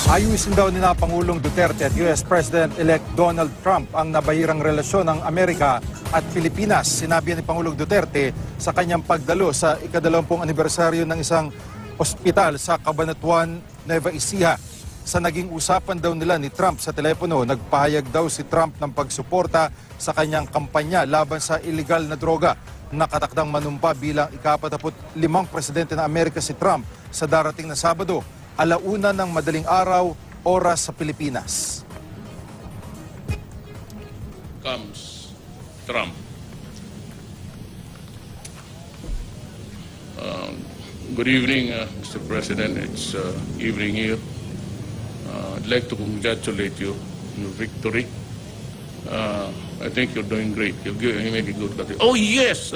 Ayusin daw ni na Pangulong Duterte at US President-elect Donald Trump ang nabahirang relasyon ng Amerika at Pilipinas. Sinabi ni Pangulong Duterte sa kanyang pagdalo sa ika-20 anibersaryo ng isang ospital sa Cabanatuan, Nueva Ecija. Sa naging usapan daw nila ni Trump sa telepono, nagpahayag daw si Trump ng pagsuporta sa kanyang kampanya laban sa iligal na droga. Nakatakdang manumpa bilang ika-45 presidente ng Amerika si Trump sa darating na Sabado, 1:00 ng madaling araw, oras sa Pilipinas. Comes Trump. Good evening, Mr. President. It's evening here. I'd like to congratulate you on your victory. I think you're doing great. You make a good country. Oh, yes,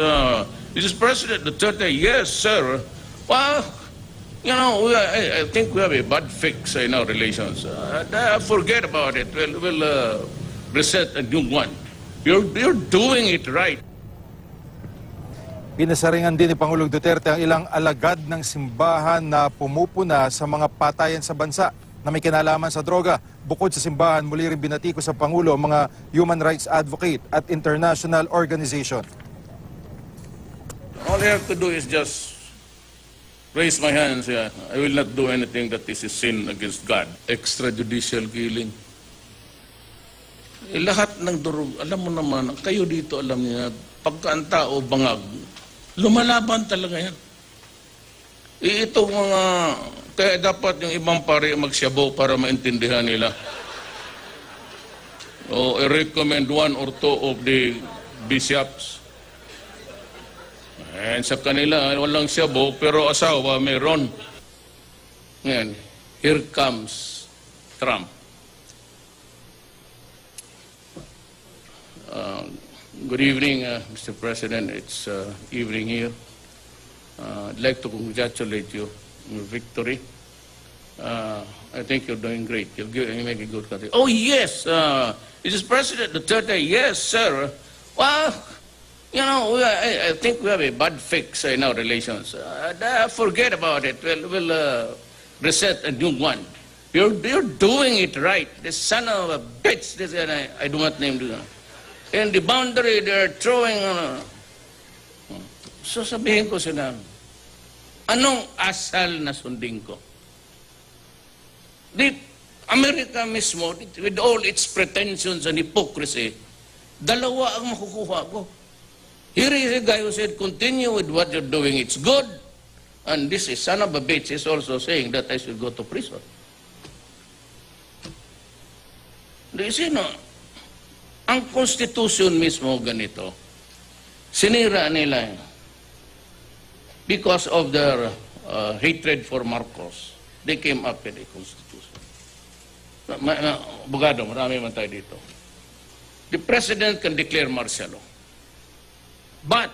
this is President Duterte. Yes, sir. Well, you know, I think we have a bad fix in our relations. Forget about it. We'll reset a new one. You're doing it right. Pinasaringan din ni Pangulong Duterte ang ilang alagad ng simbahan na pumupuna sa mga patayan sa bansa na may kinalaman sa droga. Bukod sa simbahan, muli rin binatiko sa Pangulo ang mga human rights advocate at international organization. All I have to do is just raise my hands. Yeah. I will not do anything that is a sin against God. Extrajudicial killing. Lahat ng durog, alam mo naman, kayo dito alam niya, pagka ang tao bangag, lumalaban talaga yan. Ito mga, kaya dapat yung ibang pare magsyabo para maintindihan nila. I recommend 1 or 2 of the bishops. And sa kanila, walang syabo, pero asawa meron. Ngayon, here comes Trump. Good evening, Mr. President. It's evening here. I'd like to congratulate you on your victory. I think you're doing great. You make a good country. Oh, yes, this is President Duterte. Yes, sir. Well, you know, I think we have a bad fix in our relations. Forget about it. We'll reset a new one. You're doing it right. This son of a bitch, this guy, I do not name the in the boundary, they're throwing... So sabihin ko sila, anong asal na sundin ko? The America mismo, with all its pretensions and hypocrisy, dalawa ang makukuha ko. Here is a guy who said, continue with what you're doing, it's good. And this is son of a bitch is also saying that I should go to prison. Do you see, no? Ang Constitution mismo ganito, sinira nila because of their hatred for Marcos. They came up with a Constitution. Abogado, marami man tayo dito. The President can declare martial law. But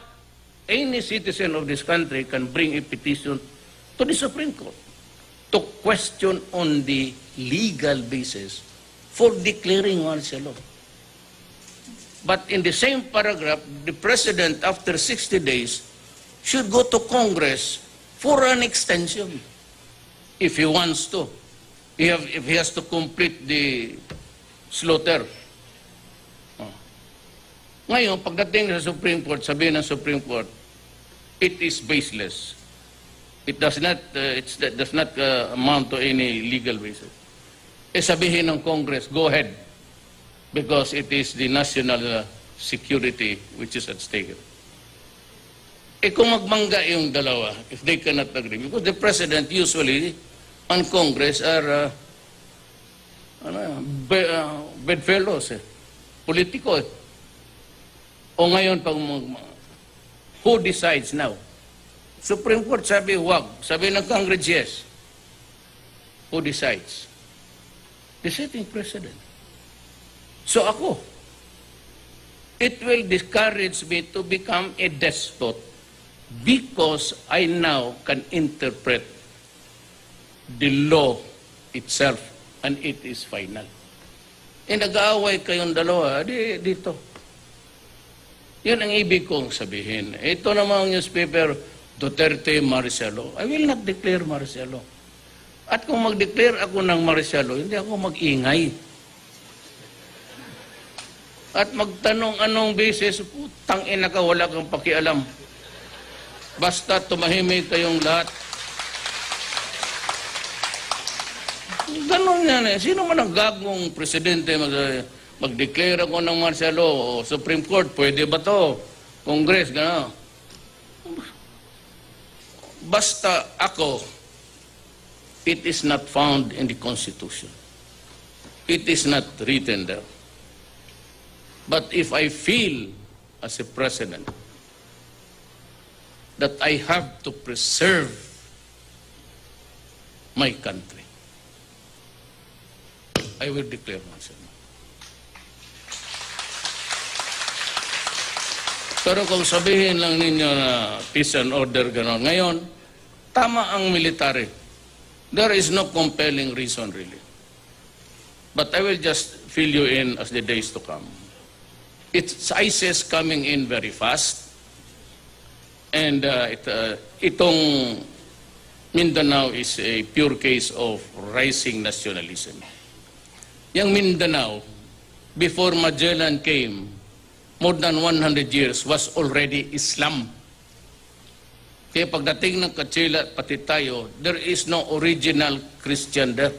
any citizen of this country can bring a petition to the Supreme Court to question on the legal basis for declaring martial law. But in the same paragraph, the President, after 60 days, should go to Congress for an extension, if he wants to. If he has to complete the slaughter. Ngayon, pagdating sa Supreme Court, sabihin ng Supreme Court, it is baseless. It does not amount to any legal basis. Sabihin ng Congress, go ahead. Because it is the national security which is at stake. Kung magmangga yung dalawa, if they cannot agree, because the President usually and Congress are bedfellows, politiko. O ngayon, who decides now? Supreme Court sabi, wag. Sabi ng Congress, yes. Who decides? The sitting President. So ako, it will discourage me to become a despot because I now can interpret the law itself and it is final. Nag-aaway kayong dalawa, dito. Yan ang ibig kong sabihin. Ito namang newspaper, Duterte martial law. I will not declare martial law. At kung mag-declare ako ng martial law, hindi ako mag-ingay. At magtanong anong basis, putang ina ka, wala kang pakialam. Basta tumahimik kayong lahat. Ganon yan eh. Sino man ang gagong presidente mag-declare ako ng martial law o Supreme Court, pwede ba to? Congress, gano'n. Basta ako, it is not found in the Constitution. It is not written there. But if I feel as a president that I have to preserve my country, I will declare myself. Pero kung sabihin lang ninyo na peace and order gano'n, ngayon, tama ang military. There is no compelling reason really. But I will just fill you in as the days to come. It's ISIS coming in very fast. And itong Mindanao is a pure case of rising nationalism. Yung Mindanao, before Magellan came, more than 100 years, was already Islam. Kaya pagdating ng Kachila, pati tayo, there is no original Christian there.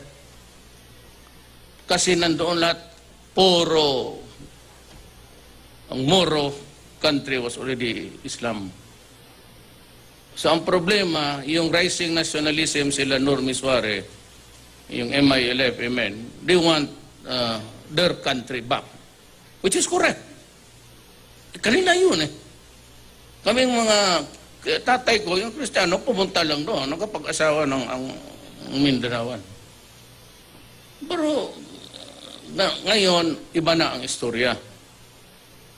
Kasi nandoon lahat, puro, ang Moro country was already Islam. So ang problema, yung rising nationalism, sila Normi Suarez, yung MILF, MN, they want their country back. Which is correct. Kanina yun eh. Kaming mga tatay ko, yung Kristiyano, pumunta lang doon, nakapag-asawa ng ang Mindanaoan. Pero ngayon, iba na ang istorya.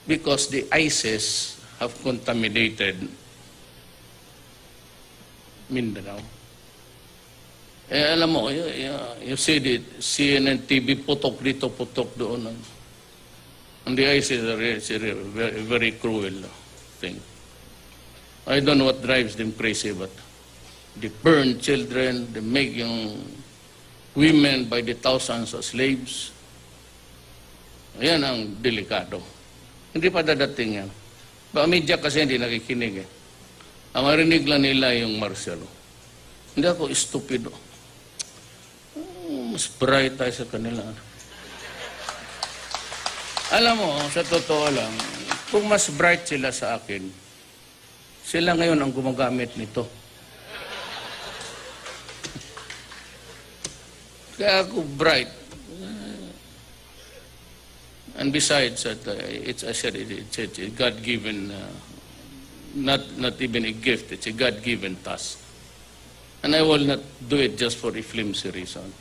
Because the ISIS have contaminated Mindanao. Alam mo, you see the CNN TV, putok dito, putok doon. And the ISIS is a very, very cruel thing. I don't know what drives them crazy, but they burn children, they make young women by the thousands as slaves. Ayan ang delikado. Hindi pa dadating yan. Baka media kasi hindi nakikinig eh. Ang marinig lang nila yung martial law. Hindi ako stupido. Mas bright tayo sa kanila. Alam mo, sa totoo lang, kung mas bright sila sa akin, sila ngayon ang gumagamit nito. Kaya ako bright. And besides, it's I said it's a God-given, not even a gift. It's a God-given task, and I will not do it just for a flimsy reason.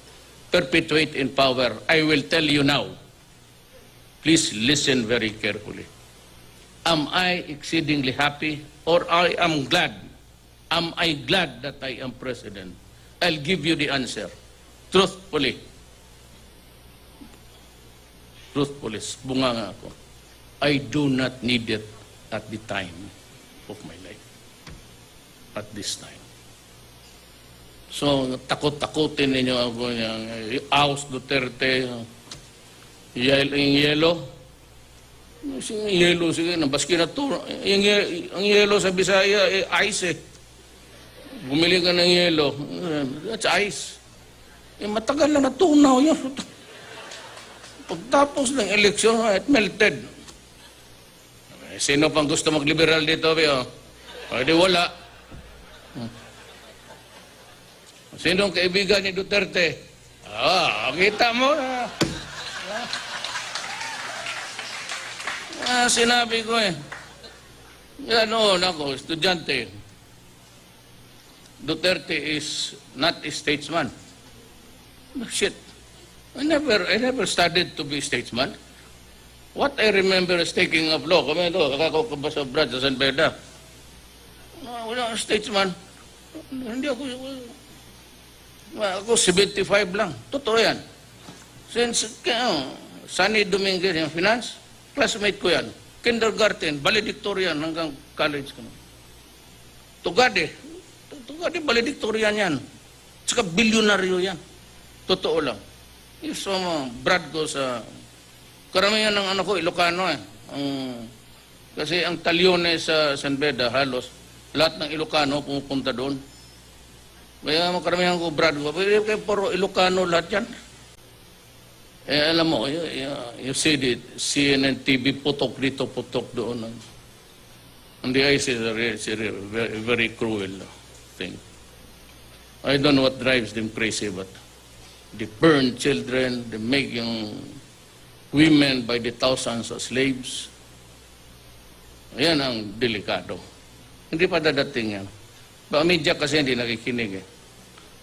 Perpetuate in power. I will tell you now. Please listen very carefully. Am I exceedingly happy, or I am glad? Am I glad that I am president? I'll give you the answer, truthfully. Truthfully, bunganga ako. I do not need it at the time of my life. At this time. So, takot-takutin ninyo ako yung Aos Duterte, yung yelo. Yung yelo, sige, nabaski na to. Ang yelo sa Bisaya, ice eh. Bumili ka ng yelo. That's ice. Matagal na natunaw yun. Pagtapos ng eleksyon, it melted. Sino pang gusto mag-liberal dito, Bio? Pwede wala. Sinong kaibigan ni Duterte? Kita mo na. Sinabi ko eh. Yan ako, estudyante. Duterte is not a statesman. Shit. I never studied to be a statesman. What I remember is taking up law. Kami ito, kakako ba sa Brad, sa San Beda. Wala akong statesman. Hindi ako 75 lang. Totoo yan. Since Sunny Dominguez, yung finance, classmate ko yan. Kindergarten, valedictorian hanggang college. Tugade, valedictorian yan. Tsaka bilyonaryo yan. Totoo lang. Yung brad ko sa... Karamihan ng anak ko, Ilocano eh. Kasi ang Talyones sa San Beda, halos, lahat ng Ilocano pumupunta doon. Kaya karamihan ko, brad ko, kaya puro Ilocano lahat yan. Eh, alam mo, you see it, CNN TV, putok dito, putok doon. And the ICE is a very, very cruel thing. I don't know what drives them crazy, but they burn children, they make young women by the thousands as slaves. Ayan ang delikado. Hindi pa dadating yan. Baka media kasi hindi nakikinig eh.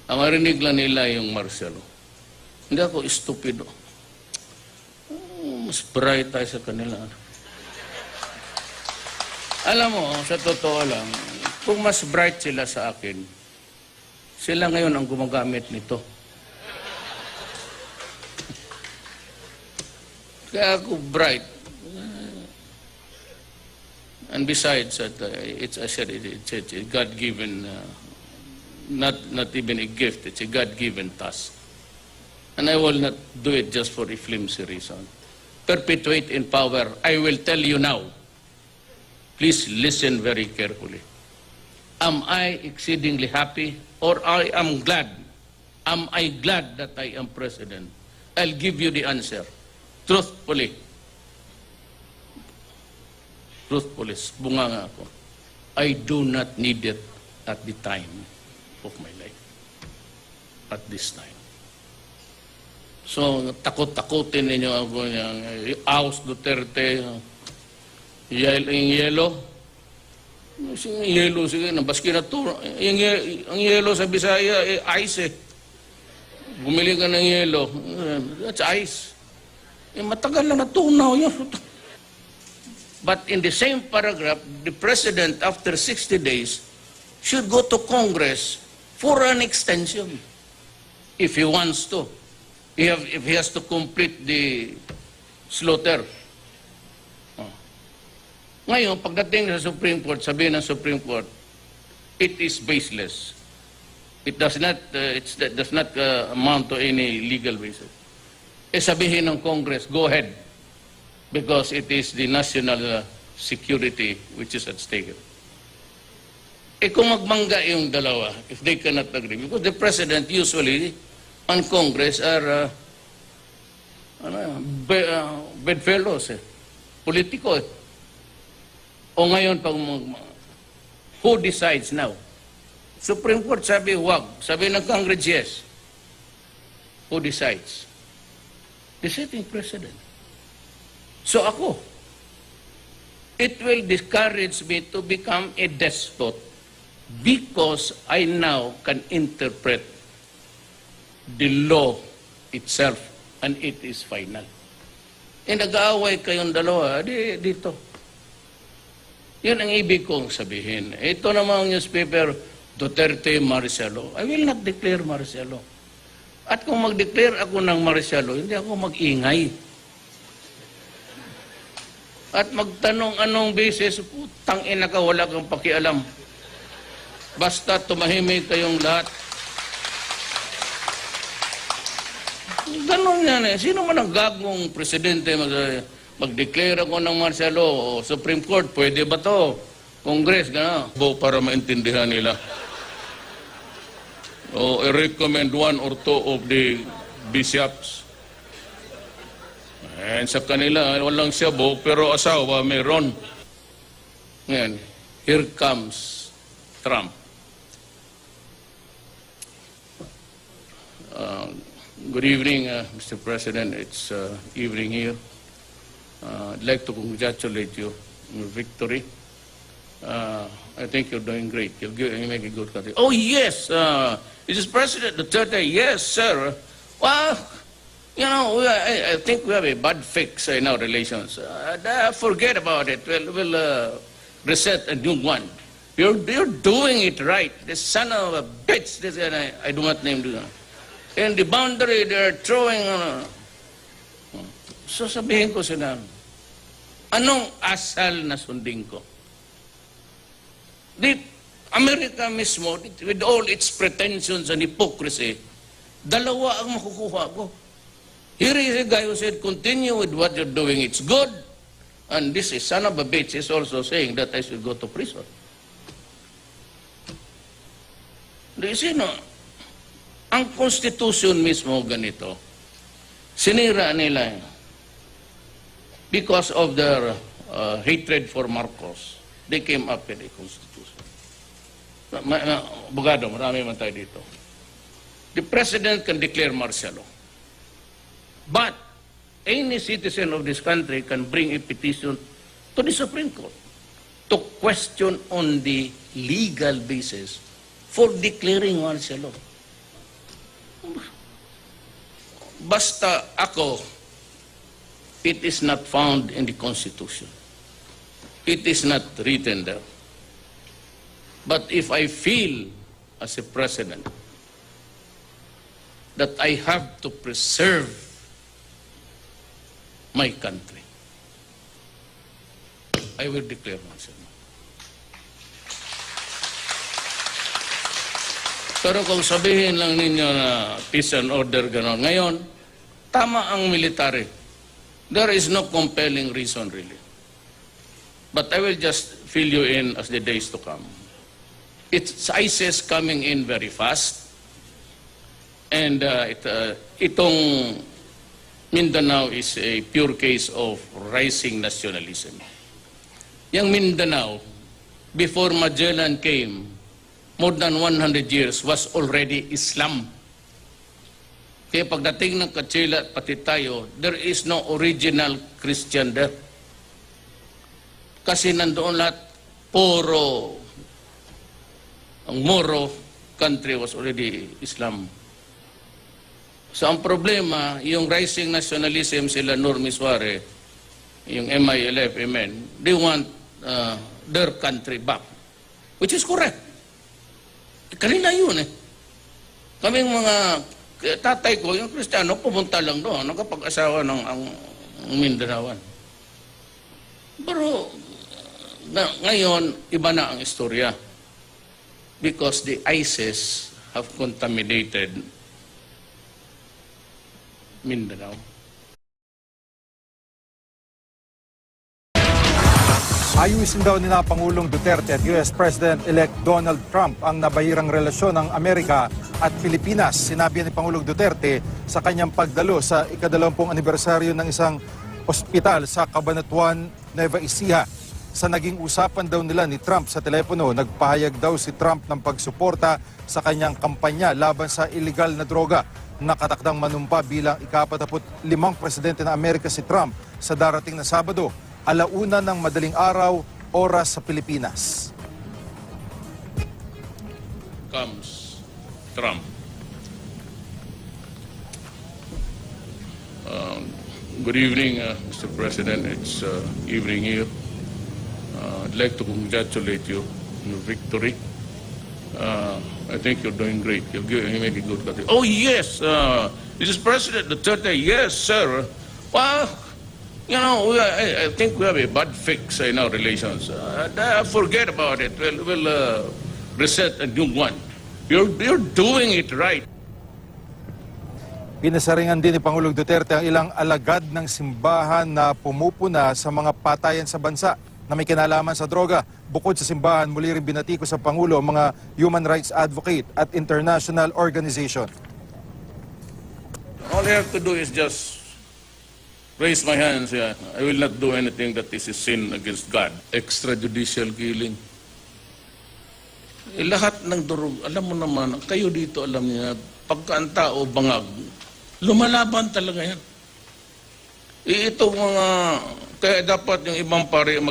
Ang marinig lang nila yung Marcelo. Hindi ako estupido. Mas bright tayo sa kanila. Alam mo, sa totoo lang, kung mas bright sila sa akin, sila ngayon ang gumagamit nito. Kaya ako bright. And besides, it's, I said, it's a God-given, not even a gift, it's a God-given task. And I will not do it just for a flimsy reason. Perpetuate in power, I will tell you now. Please listen very carefully. Am I exceedingly happy or I am glad? Am I glad that I am president? I'll give you the answer. Truthfully. Truthfully, bunga nga ako. I do not need it at the time of my life. At this time. So, takot-takutin ninyo ako yung Aos Duterte, yung yelo. Yung yelo, sige, nabaski na to. Ang yelo sa Bisaya, ice eh. Bumili ka ng yelo, that's ice. Matagal lang natunaw yun. But in the same paragraph, the president, after 60 days, should go to Congress for an extension, if he wants to. If he has to complete the slaughter. Ngayon, pagdating sa Supreme Court, sabihin ng Supreme Court, it is baseless. It does not amount to any legal basis. Sabihin ng Congress, go ahead, because it is the national security which is at stake. Kung magmangga yung dalawa, if they cannot agree, because the president usually and Congress are bedfellows, politiko. O ngayon, who decides now? Supreme Court sabi, wag. Sabi ng Congress, yes. Who decides? The sitting president. So ako, it will discourage me to become a despot because I now can interpret the law itself and it is final. Nag-aaway kayong dalawa, dito. Yun ang ibig kong sabihin. Ito namang newspaper, Duterte Marcelo. I will not declare Marcelo. At kung mag-declare ako ng Marcelo, hindi ako mag-ingay. At magtanong anong basis, putang ina ka, wala kang pakialam. Basta tumahimik kayong lahat. Ganon yan eh. Sino man ang gagong presidente mag-declare ako ng Marcelo o Supreme Court, pwede ba to? Congress, gano'n. Para maintindihan nila. O I-recommend one or two of the bishops. And sa kanila, walang siyabo, pero asawa meron. Ngayon, here comes Trump. Good evening, Mr. President. It's evening here. I'd like to congratulate you on your victory. I think you're doing great. You make a good country. Oh, yes. Is this President Duterte? Yes, sir. Well, you know, I think we have a bad fix in our relations. Forget about it. We'll reset a new one. You're doing it right. This son of a bitch, this guy, I do not name the in the boundary, they're throwing... So sabihin ko sila, anong asal na sundin ko? Amerika mismo, with all its pretensions and hypocrisy, dalawa ang makukuha ko. Here is a guy who said, continue with what you're doing, it's good. And this is son of a bitch is also saying that I should go to prison. Do you see, no? Ang Constitution mismo ganito, sinira nila because of their hatred for Marcos. They came up with a Constitution. Abogado, marami man tayo dito. The President can declare martial law. But any citizen of this country can bring a petition to the Supreme Court to question on the legal basis for declaring martial law. Basta ako, it is not found in the Constitution. It is not written there. But if I feel as a president that I have to preserve my country, I will declare myself. Pero kung sabihin lang ninyo na peace and order gano'n, ngayon, tama ang military. There is no compelling reason really. But I will just fill you in as the days to come. It's ISIS coming in very fast. And itong Mindanao is a pure case of rising nationalism. Yung Mindanao, before Magellan came, more than 100 years was already Islam. Kaya pagdating ng Kachila at pati tayo, there is no original Christian there. Kasi nandoon lahat, puro, ang Moro country was already Islam. So ang problema, yung rising nationalism sila Normi Suarez, yung MILF, MN, they want their country back. Which is correct. Kanina yun eh. Kaming mga tatay ko, yung Kristiyano, pumunta lang doon, nakapag-asawa ng ang Mindanaoan. Pero ngayon, iba na ang istorya. Because the ISIS have contaminated Mindanao. Ayusin daw ni na Pangulong Duterte at US President-elect Donald Trump ang nabahirang relasyon ng Amerika at Pilipinas. Sinabi ni Pangulong Duterte sa kanyang pagdalo sa ika-20 anibersaryo ng isang ospital sa Cabanatuan, Nueva Ecija. Sa naging usapan daw nila ni Trump sa telepono, nagpahayag daw si Trump ng pagsuporta sa kanyang kampanya laban sa illegal na droga. Nakatakdang manumpa bilang ika-45 presidente ng Amerika si Trump sa darating na Sabado, 1:00 ng madaling araw, oras sa Pilipinas. Comes Trump. Good evening, Mr. President. It's evening here. I'd like to congratulate you on your victory. I think you're doing great. You make a good country. Oh, yes, Mr. President Duterte, yes, sir. Well, you know, I think we have a bad fix in our relations. Forget about it. We'll reset a new one. You're doing it right. Pinasaringan din ni Pangulong Duterte ang ilang alagad ng simbahan na pumupuna sa mga patayan sa bansa na may kinalaman sa droga. Bukod sa simbahan, muli rin binatiko sa Pangulo ang mga human rights advocate at international organization. All I have to do is just raise my hands. Yeah. I will not do anything that is a sin against God. Extrajudicial killing. Lahat ng durog, alam mo naman, kayo dito alam niya, pagka ang tao bangag, lumalaban talaga yan. Ito mga, kaya dapat yung ibang pare